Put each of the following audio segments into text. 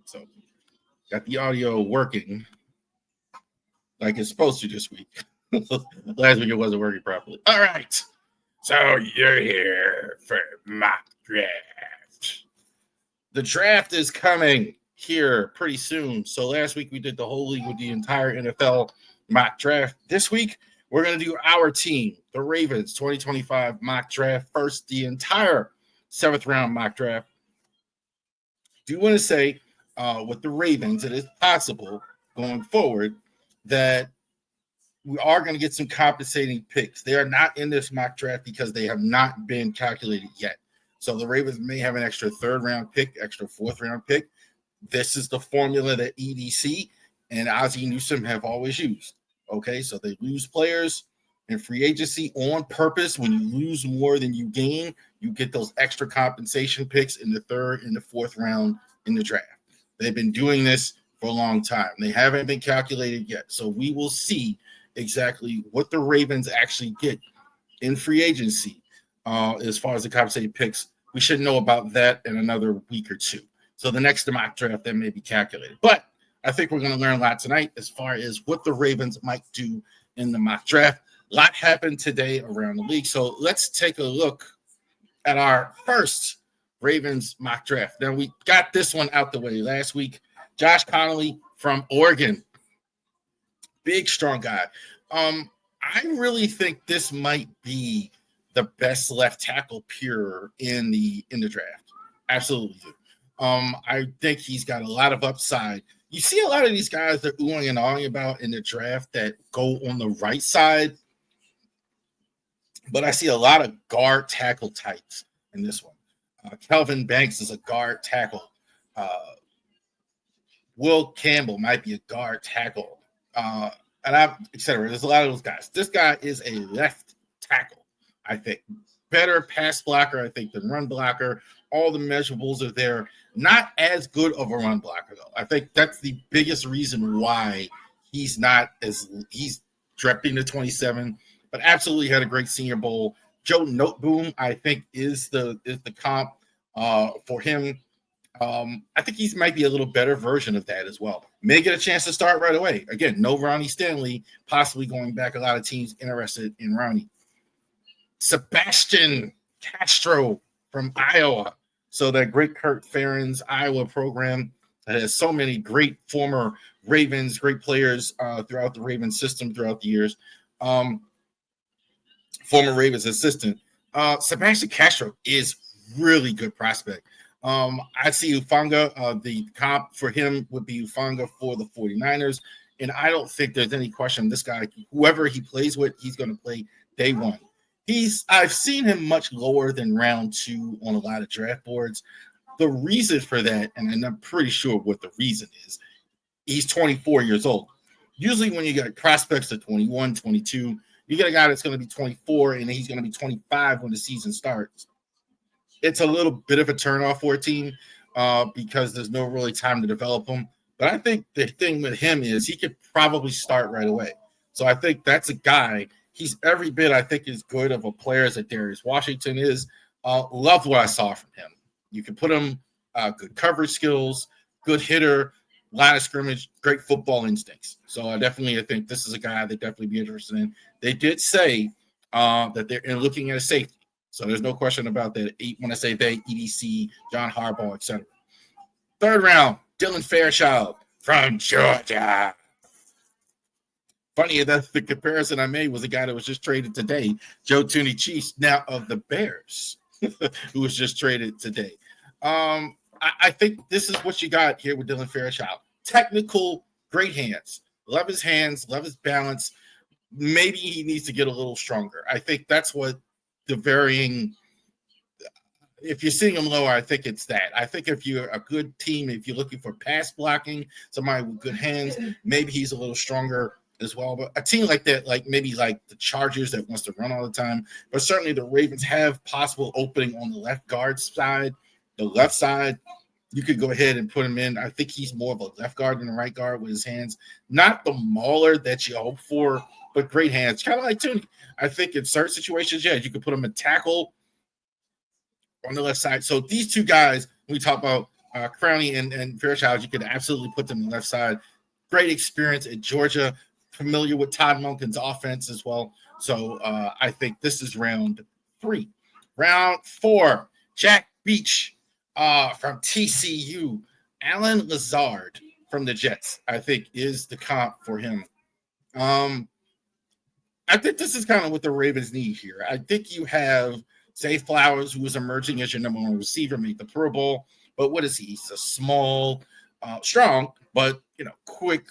So got the audio working like it's supposed to this week. Last week it wasn't working properly. All right. So you're here for mock draft. The draft is coming here pretty soon. So last week we did the whole league with the entire NFL mock draft. This week we're going to do our team, the Ravens 2025 mock draft. First, the entire 7th round mock draft. Do you want to say with the Ravens, it is possible going forward that we are going to get some compensating picks. They are not in this mock draft because they have not been calculated yet. So the Ravens may have an extra 3rd round pick, extra 4th round pick. This is the formula that EDC and Ozzie Newsome have always used. Okay, so they lose players in free agency on purpose. When you lose more than you gain, you get those extra compensation picks in the 3rd and the 4th round in the draft. They've been doing this for a long time. They haven't been calculated yet. So we will see exactly what the Ravens actually get in free agency as far as the compensated picks. We should know about that in another week or two. So the next mock draft that may be calculated. But I think we're going to learn a lot tonight as far as what the Ravens might do in the mock draft. A lot happened today around the league. So let's take a look at our first Ravens mock draft. Now, we got this one out the way last week. Josh Connolly from Oregon. Big, strong guy. I really think this might be the best left tackle pure in the draft. Absolutely do. I think he's got a lot of upside. You see a lot of these guys that are oohing and ahhing about in the draft that go on the right side, but I see a lot of guard tackle types in this one. Kelvin Banks is a guard tackle. Will Campbell might be a guard tackle. Etc. There's a lot of those guys. This guy is a left tackle, I think. Better pass blocker, I think, than run blocker. All the measurables are there. Not as good of a run blocker, though. I think that's the biggest reason why he's drafting to 27, but absolutely had a great Senior Bowl. Joe Noteboom, I think, is the comp for him. I think he might be a little better version of that as well. May get a chance to start right away. Again, no Ronnie Stanley, possibly going back. A lot of teams interested in Ronnie. Sebastian Castro from Iowa. So that great Kurt Ferentz Iowa program that has so many great former Ravens, great players throughout the Ravens system throughout the years. Former Ravens assistant. Sebastian Castro is really good prospect. I see Ufanga. The comp for him would be Ufanga for the 49ers. And I don't think there's any question this guy, whoever he plays with, he's going to play day one. I've seen him much lower than round 2 on a lot of draft boards. The reason for that, and I'm pretty sure what the reason is, he's 24 years old. Usually when you get prospects at 21, 22, you get a guy that's going to be 24 and he's going to be 25 when the season starts. It's a little bit of a turnoff for a team because there's no really time to develop him. But I think the thing with him is he could probably start right away. So I think that's a guy. He's every bit, I think, as good of a player as Darius Washington is. Love what I saw from him. You can put him good coverage skills, good hitter, line of scrimmage, great football instincts. So I think this is a guy they'd definitely be interested in. They did say that they're looking at a safety. So there's no question about that. When I say they, EDC, John Harbaugh, etc. 3rd round, Dylan Fairchild from Georgia. Funny enough, the comparison I made was a guy that was just traded today, Joe Thuney-Chiefs, now of the Bears, who was just traded today. I think this is what you got here with Dylan Fairchild. Technical, great hands. Love his hands, love his balance. Maybe he needs to get a little stronger. I think that's what the varying – if you're seeing him lower, I think it's that. I think if you're a good team, if you're looking for pass blocking, somebody with good hands, maybe he's a little stronger as well. But a team like that, maybe like the Chargers that wants to run all the time, but certainly the Ravens have possible opening on the left guard side, the left side. You could go ahead and put him in. I think he's more of a left guard than a right guard with his hands. Not the mauler that you hope for, but great hands. Kind of like Thuney. I think in certain situations, yeah, you could put him in tackle on the left side. So these two guys, when we talk about Crowley and Fairchild, you could absolutely put them on the left side. Great experience at Georgia, familiar with Todd Monken's offense as well. So I think this is round 3. Round 4, Jack Beach from TCU. Alan Lazard from the Jets, I think, is the comp for him. I think this is kind of what the Ravens need here. I think you have Zay Flowers, who is emerging as your number 1 receiver, made the Pro Bowl. But what is he? He's a small, strong, but quick,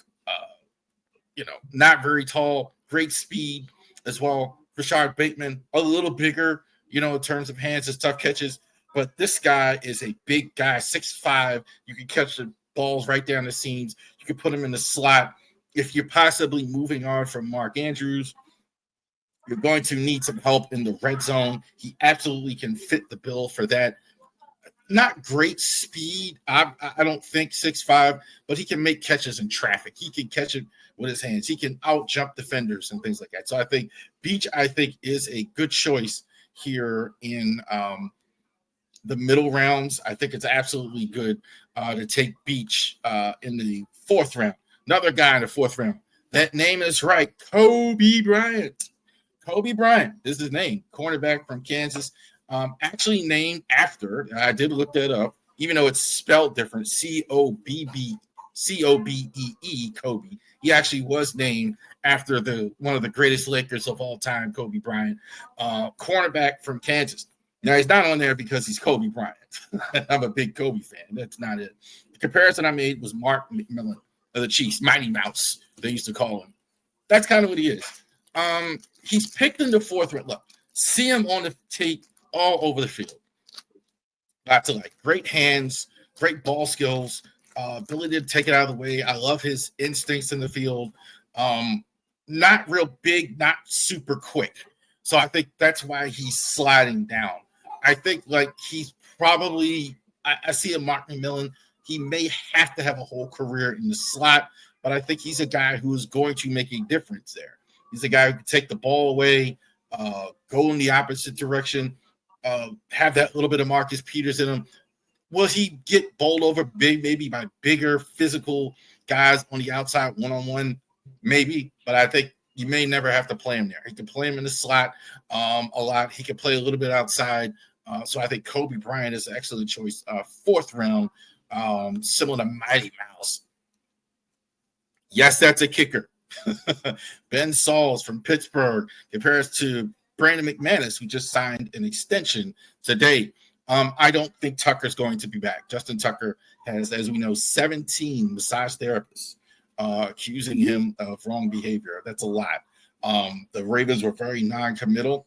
not very tall, great speed as well. Rashard Bateman, a little bigger, in terms of hands and tough catches. But this guy is a big guy, 6'5". You can catch the balls right down the seams. You can put him in the slot. If you're possibly moving on from Mark Andrews, you're going to need some help in the red zone. He absolutely can fit the bill for that. Not great speed, I don't think, 6'5", but he can make catches in traffic. He can catch it with his hands. He can out-jump defenders and things like that. So I think Beach, is a good choice here in the middle rounds. I think it's absolutely good to take Beach in the 4th round. Another guy in the 4th round. That name is right, Kobe Bryant. Kobe Bryant is his name, cornerback from Kansas. Actually named after, I did look that up, even though it's spelled different, Kobbee, Kobe. He actually was named after one of the greatest Lakers of all time, Kobe Bryant, cornerback from Kansas. Now, he's not on there because he's Kobe Bryant. I'm a big Kobe fan. That's not it. The comparison I made was Mark McMillan of the Chiefs, Mighty Mouse, they used to call him. That's kind of what he is. He's picked in the 4th round. Look, see him on the tape all over the field. Lots of great hands, great ball skills, ability to take it out of the way. I love his instincts in the field. Not real big, not super quick. So I think that's why he's sliding down. I think he's probably, I see a Mark McMillan. He may have to have a whole career in the slot, but I think he's a guy who is going to make a difference there. He's a guy who can take the ball away, go in the opposite direction, have that little bit of Marcus Peters in him. Will he get bowled over maybe by bigger physical guys on the outside one-on-one? Maybe, but I think you may never have to play him there. He can play him in the slot a lot. He can play a little bit outside. So I think Kobe Bryant is an excellent choice. 4th round, similar to Mighty Mouse. Yes, that's a kicker. Ben Sauls from Pittsburgh compares to Brandon McManus, who just signed an extension today. I don't think Tucker's going to be back. Justin Tucker has, as we know, 17 massage therapists accusing him of wrong behavior. That's a lot. The Ravens were very non-committal.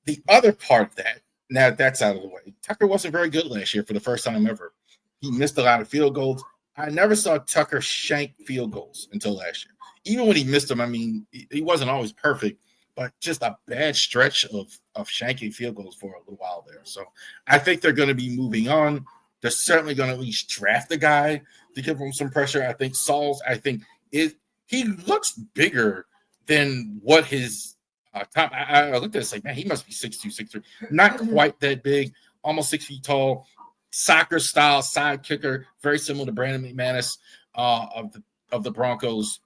The other part of that, now that's out of the way, Tucker wasn't very good last year for the first time ever. He missed a lot of field goals. I never saw Tucker shank field goals until last year. Even when he missed them, I mean, he wasn't always perfect, but just a bad stretch of shanking field goals for a little while there. So I think they're going to be moving on. They're certainly going to at least draft a guy to give him some pressure. I think Sauls, he looks bigger than what his top. I looked at it like, man, he must be 6'2", 6'3". Not quite that big, almost 6 feet tall. Soccer style side kicker, very similar to Brandon McManus of the Broncos.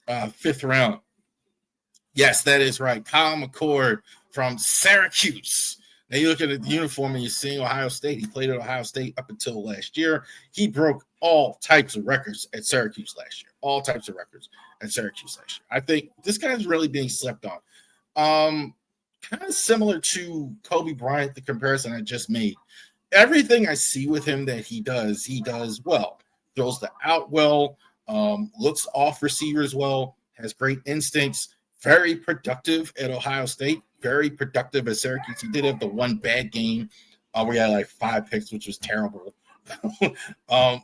5th round. Yes, that is right. Kyle McCord from Syracuse. Now you look at the uniform and you're seeing Ohio State. He played at Ohio State up until last year. He broke all types of records at Syracuse last year. All types of records at Syracuse last year. I think this guy's really being slept on. Kind of similar to Kobe Bryant, the comparison I just made. Everything I see with him that he does well. Throws the out well, looks off receivers well, has great instincts, very productive at Ohio State, very productive at Syracuse. He did have the one bad game where he had 5 picks, which was terrible.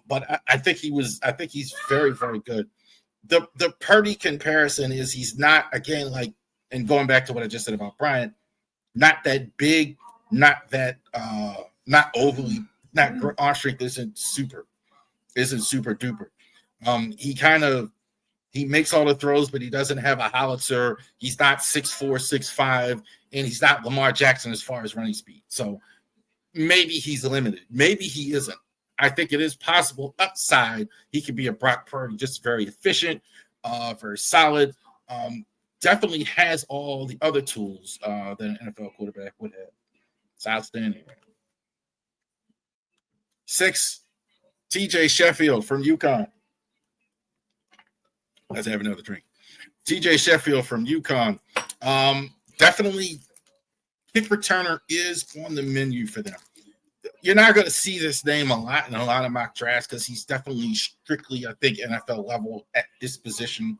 But I think he's very, very good. The Purdy comparison is he's not, again, and going back to what I just said about Bryant, not that big, not that not overly, not arm strength isn't super duper. He makes all the throws, but he doesn't have a howitzer. He's not 6'4", 6'5", and he's not Lamar Jackson as far as running speed. So maybe he's limited. Maybe he isn't. I think it is possible upside. He could be a Brock Purdy, just very efficient, very solid. Definitely has all the other tools that an NFL quarterback would have. It's outstanding. 6, TJ Sheffield from UConn. Let's have another drink. TJ Sheffield from UConn. Definitely kick returner is on the menu for them. You're not going to see this name a lot in a lot of mock drafts because he's definitely strictly, I think, NFL level at this position.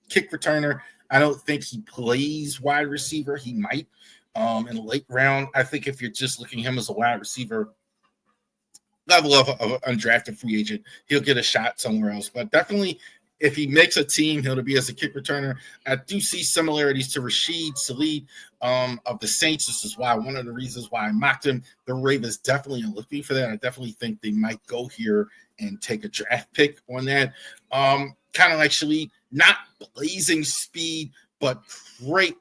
Kick returner. I don't think he plays wide receiver. He might in the late round. I think if you're just looking at him as a wide receiver level of undrafted free agent, he'll get a shot somewhere else. But definitely, if he makes a team, he'll be as a kick returner. I do see similarities to Rashid Salid of the Saints. This is why one of the reasons why I mocked him. The Ravens definitely are looking for that. I definitely think they might go here and take a draft pick on that. Kind of like Salid, not blazing speed, but great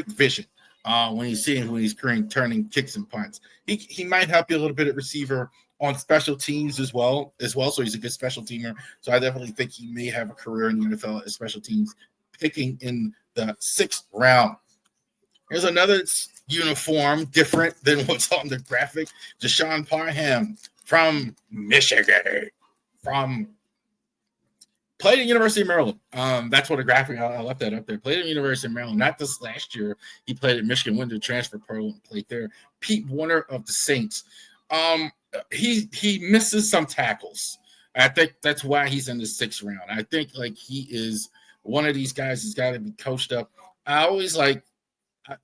vision. When he's turning kicks and punts, he might help you a little bit at receiver on special teams as well. So he's a good special teamer. So I definitely think he may have a career in the NFL as special teams, picking in the 6th round. Here's another uniform, different than what's on the graphic. Deshaun Parham from Michigan, played at University of Maryland. That's what the graphic, I left that up there. Played at University of Maryland, not this last year. He played at Michigan, went to transfer portal and played there. Pete Warner of the Saints. He misses some tackles. I think that's why he's in the 6th round. I think like he is one of these guys who's got to be coached up. I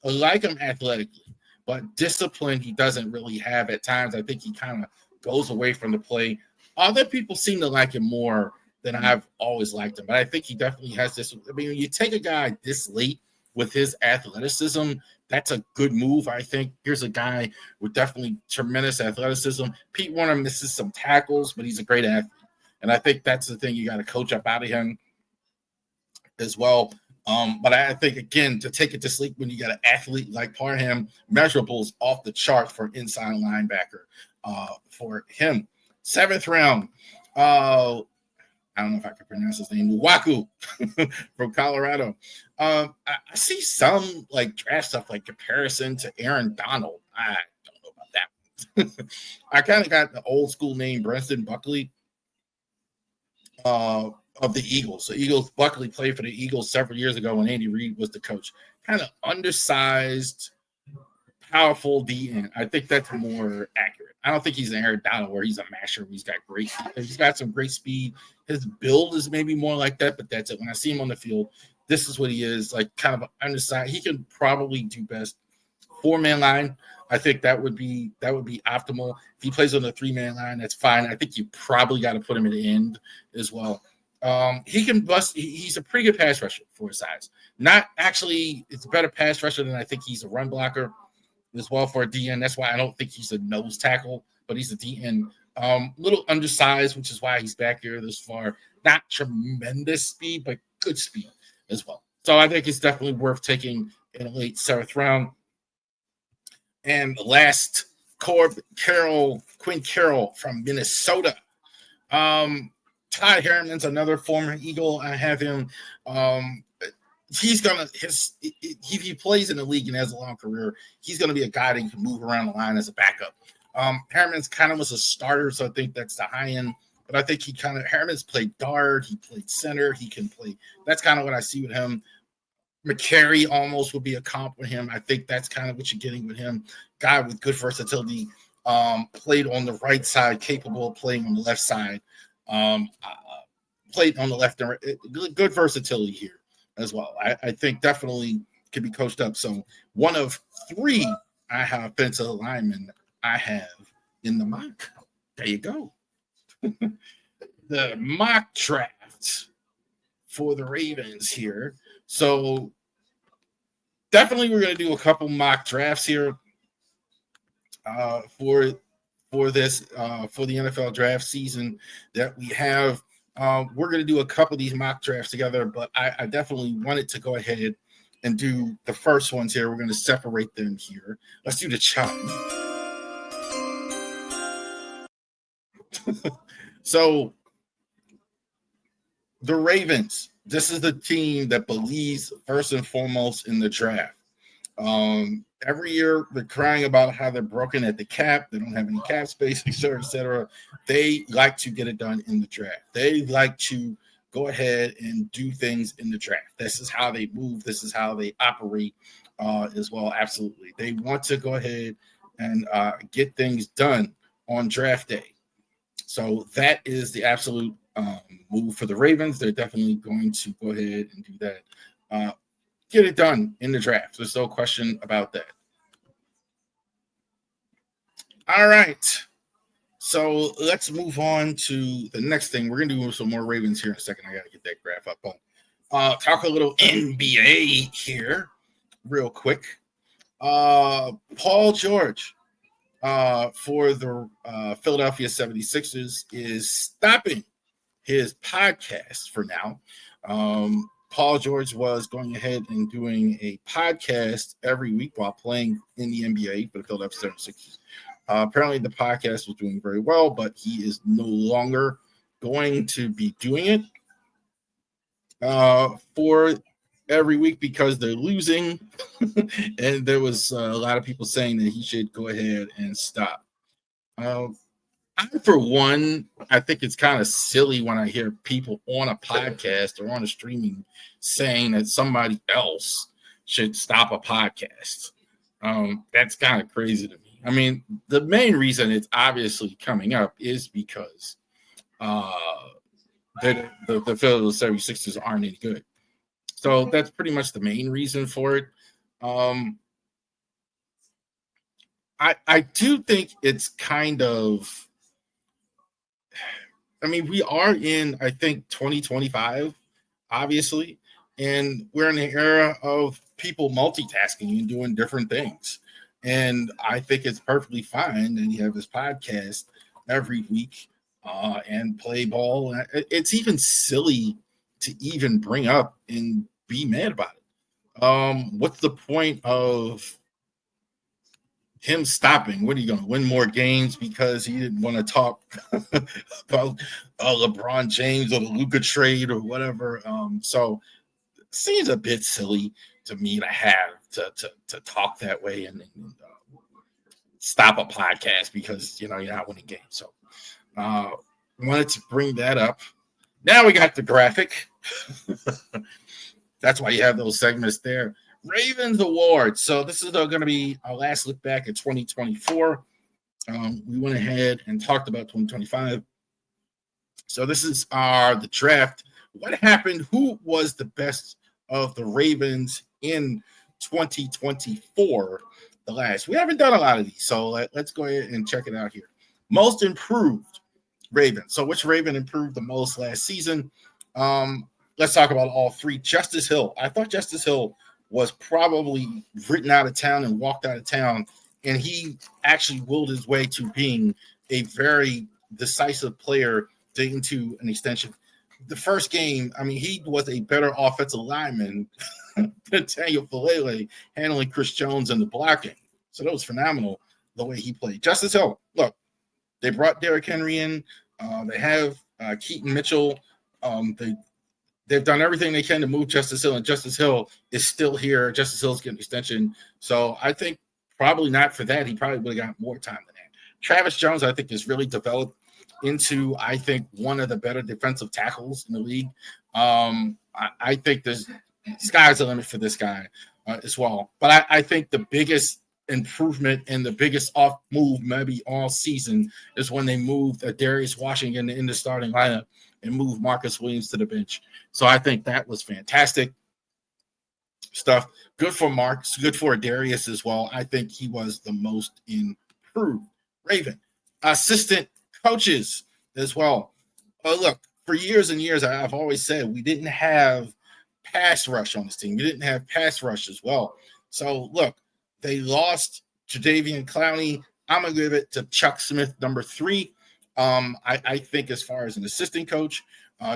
like him athletically, but discipline he doesn't really have at times. I think he kind of goes away from the play. Other people seem to like him more than I've always liked him, but I think he definitely has this. I mean, when you take a guy this late with his athleticism, that's a good move, I think. Here's a guy with definitely tremendous athleticism. Pete Warner misses some tackles, but he's a great athlete. And I think that's the thing you got to coach up out of him as well. But I think, again, to take it to sleep when you got an athlete like Parham, measurables off the chart for an inside linebacker for him. 7th round. I don't know if I can pronounce his name, Waku from Colorado. I see some like draft stuff like comparison to Aaron Donald. I don't know about that. I kind of got the old school name Brenton Buckley of the Eagles. So Buckley played for the Eagles several years ago when Andy Reid was the coach. Kind of undersized, powerful DN. I think that's more accurate. I don't think he's an Aaron Donald where he's a masher. He's got some great speed. His build is maybe more like that, but that's it. When I see him on the field, this is what he is, like kind of undersized. He can probably do best 4-man line. I think that would be optimal. If he plays on the 3-man line, that's fine. I think you probably got to put him at the end as well. He can bust. He's a pretty good pass rusher for his size. Not actually, it's a better pass rusher than I think he's a run blocker as well for a DN. That's why I don't think he's a nose tackle, but he's a DN. Little undersized, which is why he's back here this far. Not tremendous speed, but good speed as well. So I think it's definitely worth taking in a late 7th round. And the last, Quinn Carroll from Minnesota. Todd Harriman's another former Eagle. I have him. If he plays in the league and has a long career, he's gonna be a guy that can move around the line as a backup. Harriman's kind of was a starter, so I think that's the high end. But I think Harriman's played guard, he played center, he can play. That's kind of what I see with him. McCary almost would be a comp with him. I think that's kind of what you're getting with him. Guy with good versatility, played on the right side, capable of playing on the left side. Played on the left and right. Good versatility here as well. I think definitely can be coached up. So one of 3 I have offensive linemen I have in the mock. There you go. The mock draft for the Ravens here. So definitely we're going to do a couple mock drafts here for this for the NFL draft season that we have. We're going to do a couple of these mock drafts together, but I definitely wanted to go ahead and do the first ones here. We're going to separate them here. Let's do the chop. So the Ravens, this is the team that believes first and foremost in the draft. Every year they're crying about how they're broken at the cap. They don't have any cap space, et cetera, et cetera. They like to get it done in the draft. They like to go ahead and do things in the draft. This is how they move. This is how they operate as well. Absolutely. They want to go ahead and get things done on draft day. So that is the absolute move for the Ravens. They're definitely going to go ahead and do that. Get it done in the draft. There's no question about that. All right. So let's move on to the next thing. We're going to do some more Ravens here in a second. I got to get that graph up. Talk a little NBA here real quick. Paul George for the Philadelphia 76ers is stopping his podcast for now. Paul George was going ahead and doing a podcast every week while playing in the NBA for the Philadelphia 76ers. Apparently, the podcast was doing very well, but he is no longer going to be doing it for every week because they're losing. And there was a lot of people saying that he should go ahead and stop. For one, I think it's kind of silly when I hear people on a podcast or on a streaming saying that somebody else should stop a podcast. That's kind of crazy to me. I mean, the main reason it's obviously coming up is because the Philadelphia 76ers aren't any good. So that's pretty much the main reason for it. I do think it's kind of, I mean, we are in, I think, 2025, obviously, and we're in the era of people multitasking and doing different things. And I think it's perfectly fine that you have this podcast every week and play ball. It's even silly to even bring up and be mad about it. What's the point of him stopping? What are you going to win more games because he didn't want to talk about LeBron James or the Luka trade or whatever? So it seems a bit silly to me to have to talk that way and stop a podcast because you're not winning games. So wanted to bring that up. Now we got the graphic. That's why you have those segments there. Ravens Awards. So this is going to be our last look back at 2024. We went ahead and talked about 2025. So this is the draft. What happened? Who was the best of the Ravens in 2024? The last. We haven't done a lot of these, so let's go ahead and check it out here. Most improved Raven. So which Raven improved the most last season? Let's talk about all three. Justice Hill. I thought Justice Hill was probably written out of town and walked out of town, and he actually willed his way to being a very decisive player into an extension. The first game, I mean, he was a better offensive lineman than Daniel Falele handling Chris Jones and the blocking. So that was phenomenal the way he played. Justice Hill, look, they brought Derrick Henry in. They have Keaton Mitchell. They've done everything they can to move Justice Hill, and Justice Hill is still here. Justice Hill's getting an extension. So I think probably not for that. He probably would have got more time than that. Travis Jones, I think, has really developed into, I think, one of the better defensive tackles in the league. I think there's sky's the limit for this guy as well. But I think the biggest improvement and the biggest off move maybe all season is when they moved Darius Washington in the starting lineup and moved Marcus Williams to the bench. So I think that was fantastic stuff. Good for Marcus, good for Darius as well. I think he was the most improved Raven. Assistant coaches as well. Look, for years and years, I've always said we didn't have pass rush on this team. We didn't have pass rush as well. So, look, they lost Jadeveon Clowney. I'm going to give it to Chuck Smith, number 3. I think as far as an assistant coach,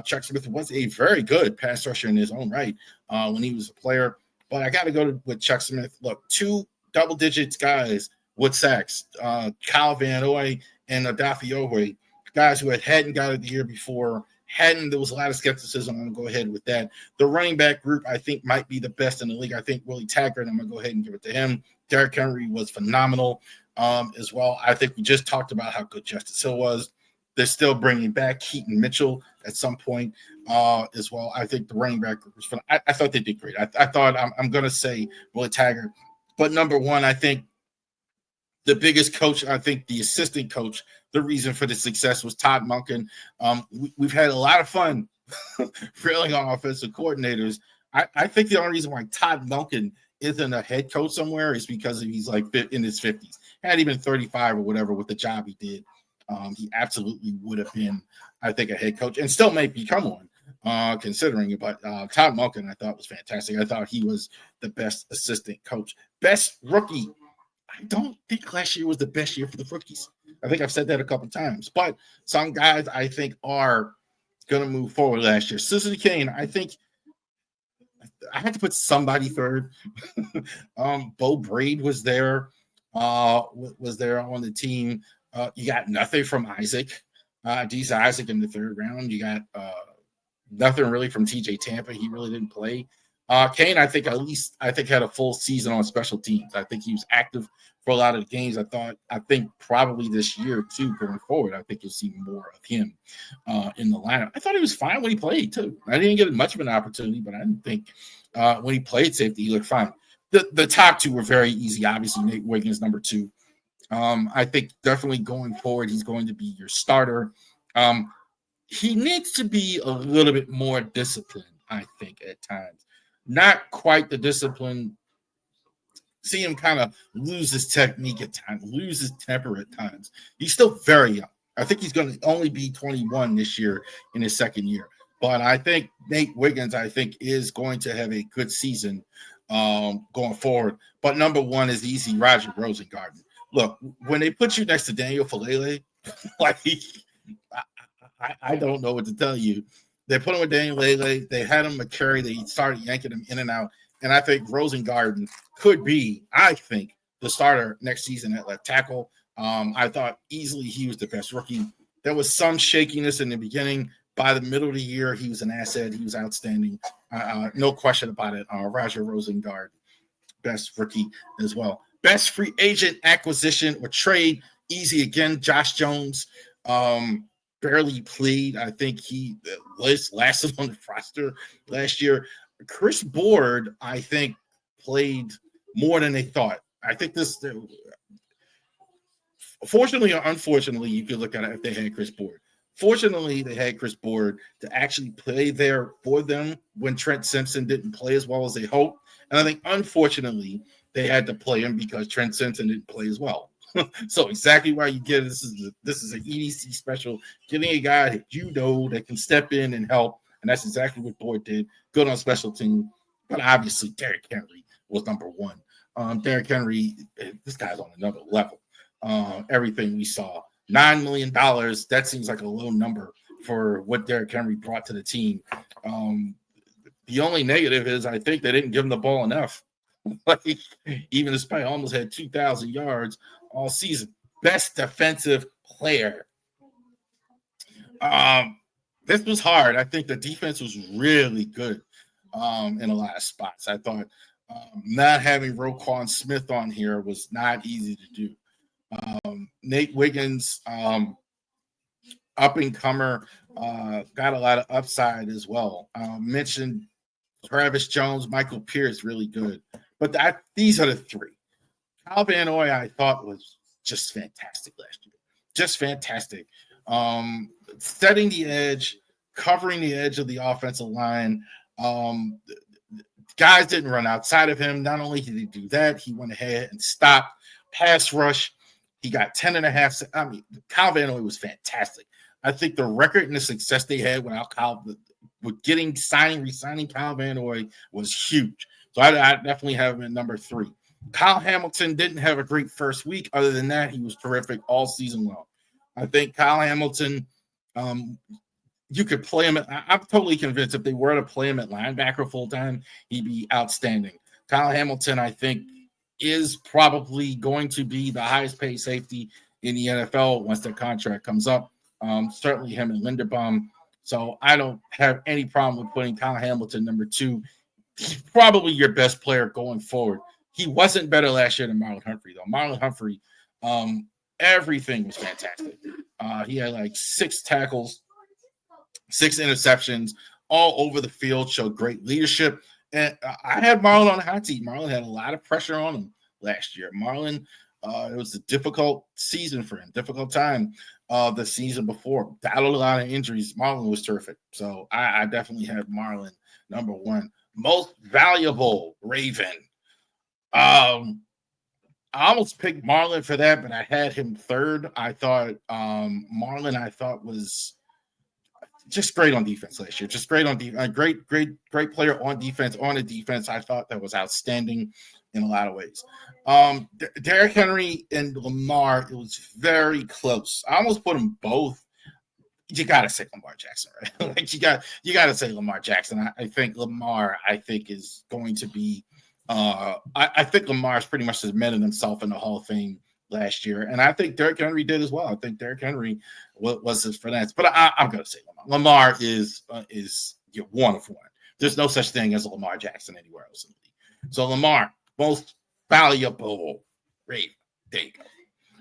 Chuck Smith was a very good pass rusher in his own right when he was a player. But I got to go with Chuck Smith. Look, 2 double-digit guys with sacks, Kyle Van Noy and Adafiowe, guys who hadn't got it the year before. There was a lot of skepticism. I'm going to go ahead with that. The running back group, I think, might be the best in the league. I think Willie Taggart, I'm going to go ahead and give it to him. Derrick Henry was phenomenal as well. I think we just talked about how good Justice Hill was. They're still bringing back Keaton Mitchell at some point as well. I think the running back group was fun. I thought they did great. I thought I'm going to say Willie Taggart. But number one, I think the biggest coach, I think the assistant coach, the reason for the success was Todd Monken. We've had a lot of fun railing on offensive coordinators. I think the only reason why Todd Monken isn't a head coach somewhere is because he's like in his 50s. Had he been 35 or whatever with the job he did, he absolutely would have been, I think, a head coach and still may become one, considering it. But Todd Monken, I thought, was fantastic. I thought he was the best assistant coach. Best rookie. I don't think last year was the best year for the rookies. I think I've said that a couple times. But some guys, I think, are going to move forward last year. Citizen Kane, I think I had to put somebody third. Bo Braid was there on the team. You got nothing from Isaac. D's Isaac in the third round. You got nothing really from TJ Tampa. He really didn't play. Kane, I think had a full season on special teams. I think he was active for a lot of the games. I think probably this year too, going forward, I think you'll see more of him in the lineup. I thought he was fine when he played too. I didn't get much of an opportunity, but I didn't think when he played safety, he looked fine. The top two were very easy. Obviously, Nate Wiggins, number 2. I think definitely going forward, he's going to be your starter. He needs to be a little bit more disciplined, I think, at times. Not quite the discipline. See him kind of lose his technique at times, lose his temper at times. He's still very young. I think he's going to only be 21 this year in his second year. But I think Nate Wiggins, is going to have a good season going forward. But number one is easy, Roger Rosengarten. Look, when they put you next to Daniel Falele, I don't know what to tell you. They put him with Daniel Lele. They had him McCurry. They started yanking him in and out. And I think Rosengarten could be, the starter next season at left tackle. I thought easily he was the best rookie. There was some shakiness in the beginning. By the middle of the year, he was an asset. He was outstanding. No question about it. Roger Rosengarten, best rookie as well. Best free agent acquisition or trade, easy again, Josh Jones. Barely played. I think he lasted on the roster last year. Chris Board, I think, played more than they thought. I think this, fortunately or unfortunately, you could look at it if they had Chris Board. Fortunately, they had Chris Board to actually play there for them when Trent Simpson didn't play as well as they hoped. And I think, unfortunately, they had to play him because Trent Simpson didn't play as well. So exactly why you get it. This is an EDC special, getting a guy that can step in and help, and that's exactly what Boyd did. Good on special team, but obviously Derrick Henry was number one. Derrick Henry, this guy's on another level. Everything we saw, $9 million. That seems like a low number for what Derrick Henry brought to the team. The only negative is I think they didn't give him the ball enough. Even despite almost had 2,000 yards all season. Best defensive player. This was hard. I think the defense was really good in a lot of spots. I thought not having Roquan Smith on here was not easy to do. Nate Wiggins, up-and-comer, got a lot of upside as well. Mentioned Travis Jones, Michael Pierce, really good. But these are the three. Kyle Van Noy, I thought, was just fantastic last year. Just fantastic. Setting the edge, covering the edge of the offensive line. Guys didn't run outside of him. Not only did he do that, he went ahead and stopped pass rush. He got 10.5. Kyle Van Noy was fantastic. I think the record and the success they had without Kyle, with re-signing Kyle Van Noy was huge. So I definitely have him at number 3. Kyle Hamilton didn't have a great first week. Other than that, he was terrific all season long. I think Kyle Hamilton, you could play him. I'm totally convinced if they were to play him at linebacker full time, he'd be outstanding. Kyle Hamilton, I think, is probably going to be the highest paid safety in the NFL once their contract comes up. certainly him and Linderbaum. So I don't have any problem with putting Kyle Hamilton number 2. He's probably your best player going forward. He wasn't better last year than Marlon Humphrey, though. Marlon Humphrey, everything was fantastic. He had like 6 tackles, 6 interceptions, all over the field, showed great leadership. And I had Marlon on the hot seat. Marlon had a lot of pressure on him last year. Marlon, it was a difficult season for him, difficult time the season before. Battled a lot of injuries. Marlon was terrific. So I definitely have Marlon number 1. Most valuable Raven. I almost picked Marlon for that, but I had him 3rd. I thought Marlon, was just great on defense last year. Just great on defense. Great player on defense. On the defense, I thought that was outstanding in a lot of ways. Derrick Henry and Lamar, it was very close. I almost put them both. You gotta say Lamar Jackson, right? Like you gotta say Lamar Jackson. I think Lamar, is going to be. I think Lamar's pretty much cemented himself in the Hall of Fame last year, and I think Derrick Henry did as well. I think Derrick Henry was his finance, but I'm gonna say Lamar. Lamar is one of one. There's no such thing as a Lamar Jackson anywhere else in the league. So Lamar, most valuable Raven. There you go.